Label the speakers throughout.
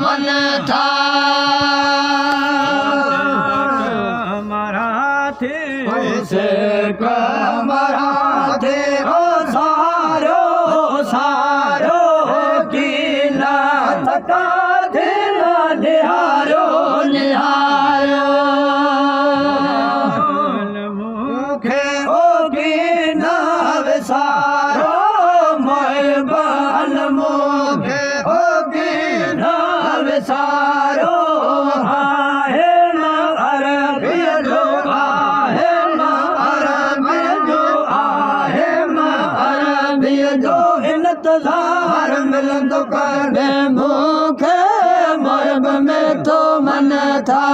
Speaker 1: मन था से कमरा थे ओ सारो सारो की ना थका थे निहारो निहारो मुखे ओ की ना सारो मोय बाल मुखे ओ की ना सारो इंतजार मिलंदो करे मूंखे मोहब में तो मन था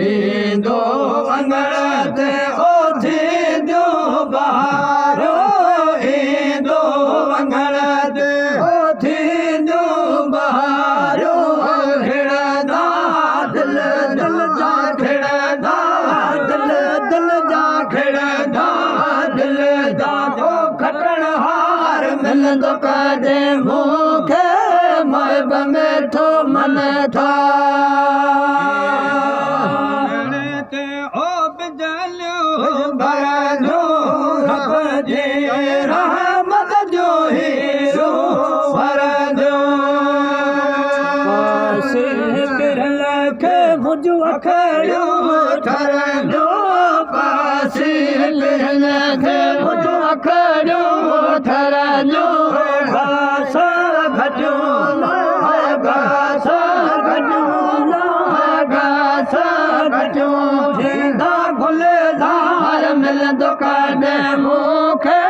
Speaker 1: ईंदो अंगण ते ओ थींदो बहारो ईंदो अंगण ते ओ थींदो बहारो खिड़ंदा दिल दिल जा खिड़ंदा दिल दिल जा खिड़ंदा दिल जा ओ खटण हार मिलंदो कदे मूंखे मोहब में थो मन था भरंदो रब जी रहमत जो हीरो भरंदो पासे पिरल के मुझ अखड़ियो ठरंदो पासे पिरल के मुझ अखड़ियो ठरंदो घास घटियो घास घटियो घास घटियो थींदा गुलजार मिलंदो कॾहिं मूंखे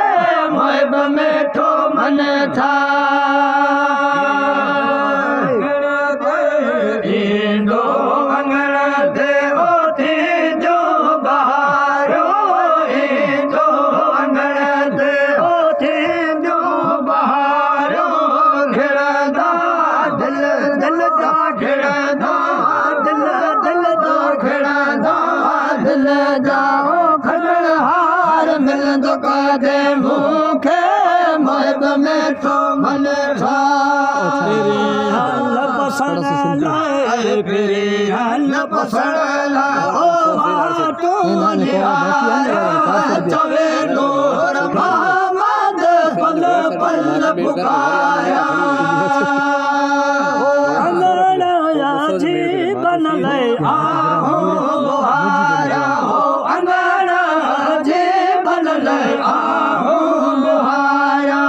Speaker 1: मोहब में थो मन था ईंदो अंगण ते ओ थींदो बहारो ईंदो अंगण ते ओ थींदो बहारो खिड़ंदा दिल दिल जा खिड़ंदा दिल दिल जा खिड़ंदा दिल जा खटण हार मिलंदो कॾहिं मूंखे मोहब में थो मन था फिरी हल पसण लाइ ओ चवे नूर मोहम्मद पल पल पुकारा अंगण जी बन गए आहो बुहारा हो अंगण जी बन गए आहो बुहारा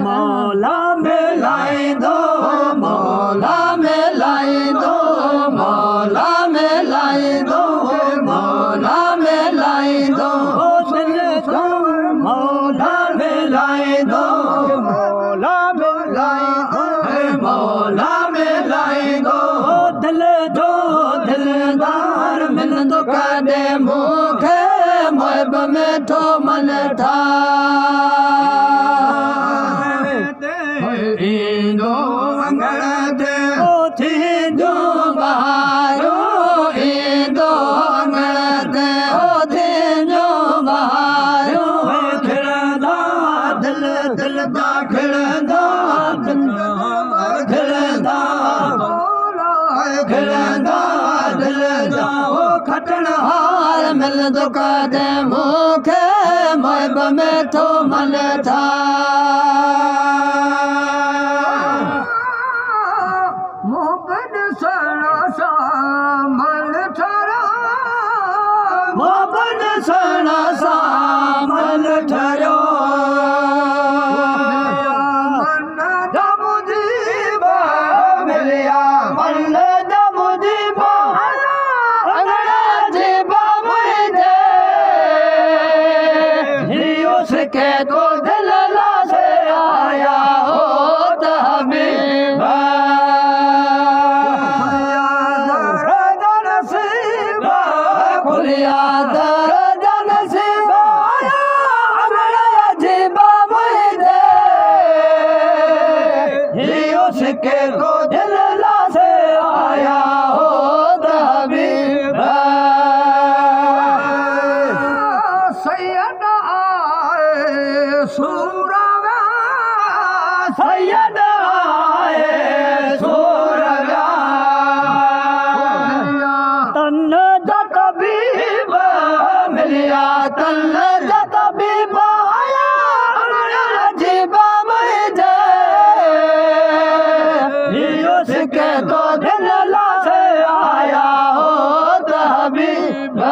Speaker 1: मौला में लाई दो मौला में लाई दो मौला में लाई दो मौला में लाई दो दिल को मौला में लाई दो मौला में लाई दो मौला में लाई दो दिल जो दिलदार मिलंदो कॾहिं मूंखे मोहब में थो मन था ईंदो अंगण ते ओ थींदो बहारो ईंदो अंगण ते ओ थींदो बहारो खिड़ंदा दिल दिल जा खिड़ंदा दिल खिड़ंदा खिड़ंदा दिल जा ओ खटण हार मिलंदो कॾहिं मूंखे मोहब में थो मन था मोहब्बत सणा सामल ठरा मोहब्बत सणा सामल ठरो मिलिया मन के तो दिल से आया हो तबीबा खुलिया दर्द नसीबा अजीबा मुझे उसके तो दिल से आया हो तबीबा सैयद आए सैयद आए सूरगा तन जत बीब मिलिया तन जत बीब आया अजीबा मुझे उसके तो दिन ला से आया हो तबीब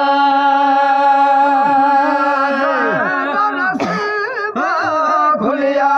Speaker 1: खुलिया